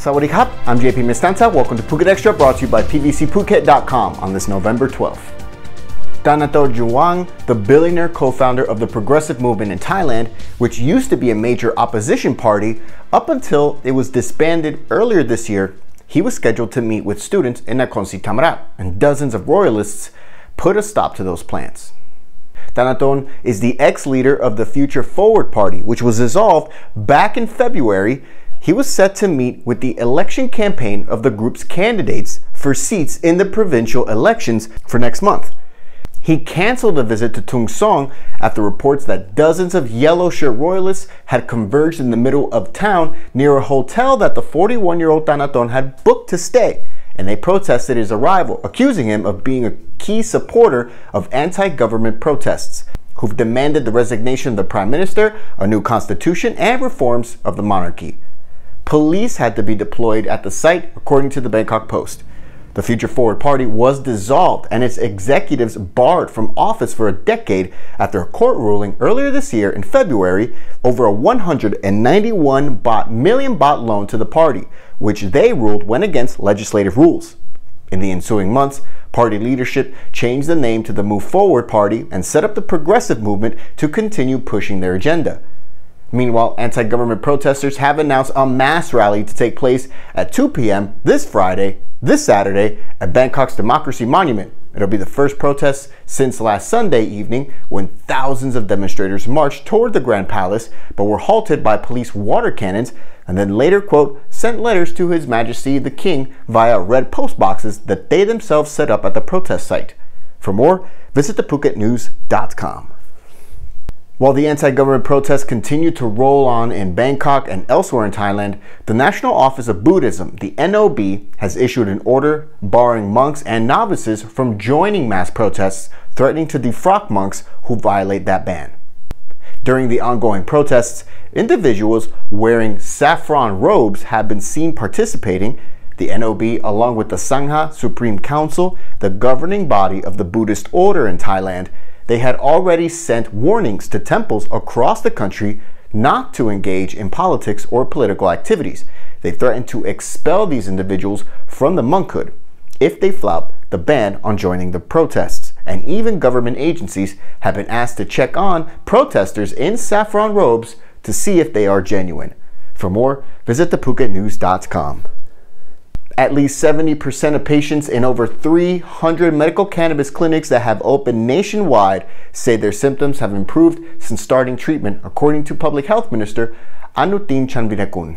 Sawadee Khap, I'm JP Mestanza. Welcome to Phuket Extra, brought to you by PVCPhuket.com on this November 12th. Thanathorn, the billionaire co-founder of the progressive movement in Thailand, which used to be a major opposition party up until it was disbanded earlier this year, he was scheduled to meet with students in Nakhon Si Thammarat, and dozens of Royalists put a stop to those plans. Thanathorn is the ex-leader of the Future Forward Party, which was dissolved back in February. He was set to meet with the election campaign of the group's candidates for seats in the provincial elections for next month. He canceled a visit to Tung Song after reports that dozens of yellow shirt Royalists had converged in the middle of town near a hotel that the 41-year-old Thanathorn had booked to stay, and they protested his arrival, accusing him of being a key supporter of anti-government protests, who've demanded the resignation of the Prime Minister, a new constitution, and reforms of the monarchy. Police had to be deployed at the site, according to the Bangkok Post. The Future Forward Party was dissolved and its executives barred from office for a decade after a court ruling earlier this year in February over a 191 million baht loan to the party, which they ruled went against legislative rules. In the ensuing months, party leadership changed the name to the Move Forward Party and set up the progressive movement to continue pushing their agenda. Meanwhile, anti-government protesters have announced a mass rally to take place at 2 p.m. this Saturday at Bangkok's Democracy Monument. It'll be the first protest since last Sunday evening, when thousands of demonstrators marched toward the Grand Palace but were halted by police water cannons and then later, quote, sent letters to His Majesty the King via red post boxes that they themselves set up at the protest site. For more, visit thephuket.news.com. While the anti-government protests continue to roll on in Bangkok and elsewhere in Thailand, the National Office of Buddhism, the NOB, has issued an order barring monks and novices from joining mass protests, threatening to defrock monks who violate that ban. During the ongoing protests, individuals wearing saffron robes have been seen participating. The NOB, along with the Sangha Supreme Council, the governing body of the Buddhist order in Thailand, they had already sent warnings to temples across the country not to engage in politics or political activities. They threatened to expel these individuals from the monkhood if they flout the ban on joining the protests. And even government agencies have been asked to check on protesters in saffron robes to see if they are genuine. For more, visit thephuket.news.com. At least 70% of patients in over 300 medical cannabis clinics that have opened nationwide say their symptoms have improved since starting treatment, according to Public Health Minister Anutin Chanvirakul.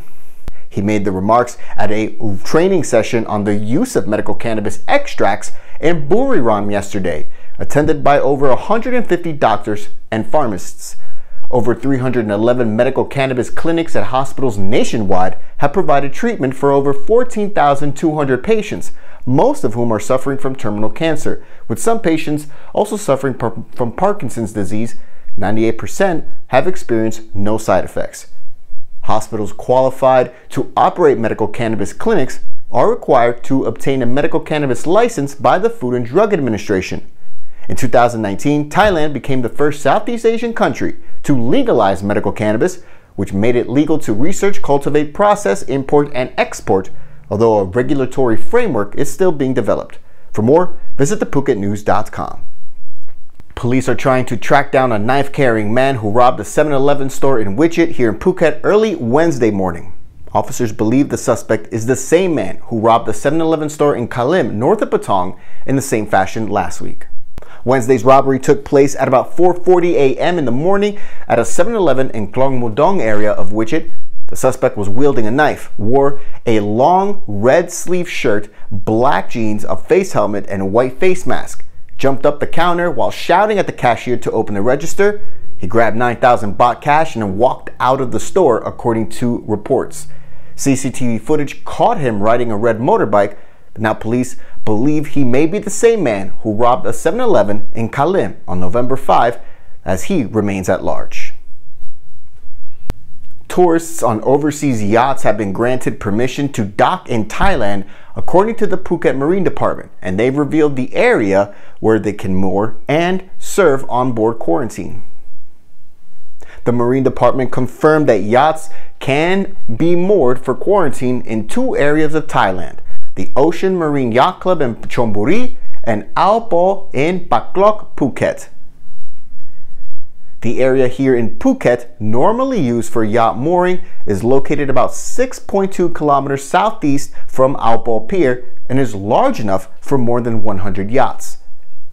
He made the remarks at a training session on the use of medical cannabis extracts in Buriram yesterday, attended by over 150 doctors and pharmacists. Over 311 medical cannabis clinics at hospitals nationwide have provided treatment for over 14,200 patients, most of whom are suffering from terminal cancer, with some patients also suffering from Parkinson's disease. 98% have experienced no side effects. Hospitals qualified to operate medical cannabis clinics are required to obtain a medical cannabis license by the Food and Drug Administration. In 2019, Thailand became the first Southeast Asian country to legalize medical cannabis, which made it legal to research, cultivate, process, import, and export, although a regulatory framework is still being developed. For more, visit thephuket.news.com. Police are trying to track down a knife-carrying man who robbed a 7-Eleven store in Wichit here in Phuket early Wednesday morning. Officers believe the suspect is the same man who robbed a 7-Eleven store in Kalim, north of Patong, in the same fashion last week. Wednesday's robbery took place at about 4:40 a.m. in the morning at a 7-Eleven in Klong Mudong area of Wichit. The suspect was wielding a knife, wore a long red sleeve shirt, black jeans, a face helmet, and a white face mask. Jumped up the counter while shouting at the cashier to open the register. He grabbed 9,000 baht cash and then walked out of the store, according to reports. CCTV footage caught him riding a red motorbike. Now police believe he may be the same man who robbed a 7-Eleven in Kalim on November 5, as he remains at large. Tourists on overseas yachts have been granted permission to dock in Thailand, according to the Phuket Marine Department, and they've revealed the area where they can moor and serve on-board quarantine. the Marine Department confirmed that yachts can be moored for quarantine in 2 areas of Thailand, the Ocean Marine Yacht Club in Chonburi and Ao Po in Bangkok, Phuket. The area here in Phuket, normally used for yacht mooring, is located about 6.2 kilometers southeast from Ao Po Pier and is large enough for more than 100 yachts.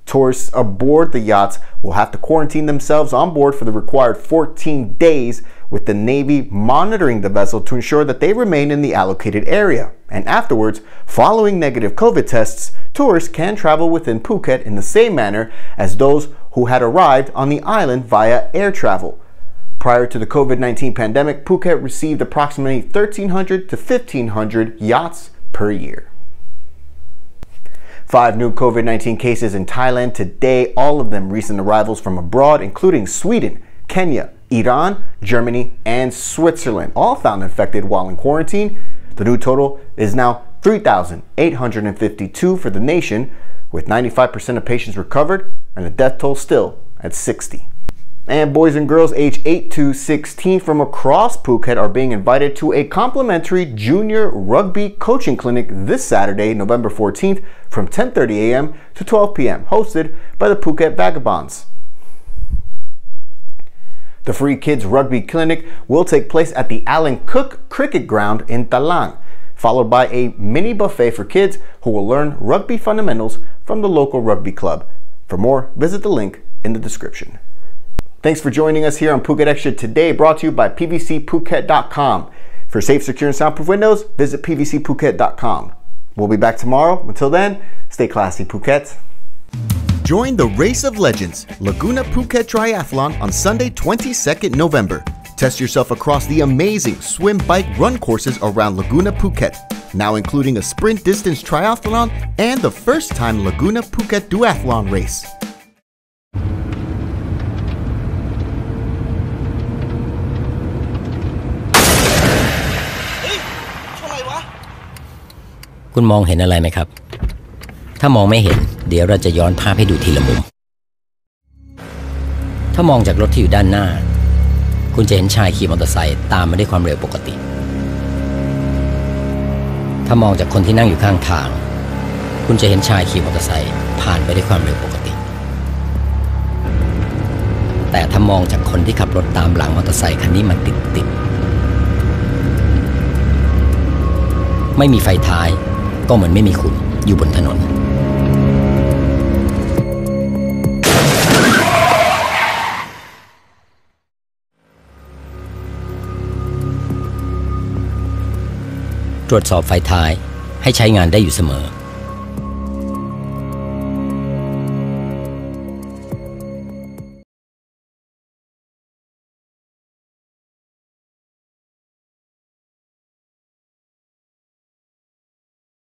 Tourists aboard the yachts will have to quarantine themselves on board for the required 14 days, with the Navy monitoring the vessel to ensure that they remain in the allocated area. And afterwards, following negative COVID tests, tourists can travel within Phuket in the same manner as those who had arrived on the island via air travel. Prior to the COVID-19 pandemic, Phuket received approximately 1,300 to 1,500 yachts per year. 5 new COVID-19 cases in Thailand today, all of them recent arrivals from abroad, including Sweden, Kenya, Iran, Germany, and Switzerland, all found infected while in quarantine. The new total is now 3,852 for the nation, with 95% of patients recovered and the death toll still at 60. And boys and girls aged 8 to 16 from across Phuket are being invited to a complimentary junior rugby coaching clinic this Saturday, November 14th from 10:30 a.m. to 12 p.m., hosted by the Phuket Vagabonds. The free kids rugby clinic will take place at the Alan Cook Cricket Ground in Talang, followed by a mini buffet for kids who will learn rugby fundamentals from the local rugby club. For more, visit the link in the description. Thanks for joining us here on Phuket Extra today, brought to you by pvcphuket.com. For safe, secure, and soundproof windows, visit pvcphuket.com. We'll be back tomorrow. Until then, stay classy, Phuket. Join the Race of Legends Laguna Phuket Triathlon on Sunday, 22nd November. Test yourself across the amazing swim, bike, run courses around Laguna Phuket, now including a sprint distance triathlon and the first-time Laguna Phuket Duathlon race. คุณมองเห็นอะไรไหมครับถ้ามองไม่เห็นเดี๋ยวเราจะย้อนภาพให้ดูทีละมุมถ้ามองจากรถที่อยู่ด้านหน้าคุณจะเห็นชายขี่มอเตอร์ไซค์ตามมาด้วยความเร็วปกติถ้ามองจากคนที่นั่งอยู่ข้างทางคุณจะเห็นชายขี่มอเตอร์ไซค์ผ่านไปด้วยความเร็วปกติแต่ถ้ามองจากคนที่ขับรถตามหลังมอเตอร์ไซค์คันนี้มันติดไม่มีไฟท้ายก็เหมือนไม่มีคุณอยู่บนถนนตรวจสอบไฟท้ายให้ใช้งานได้อยู่เสมอ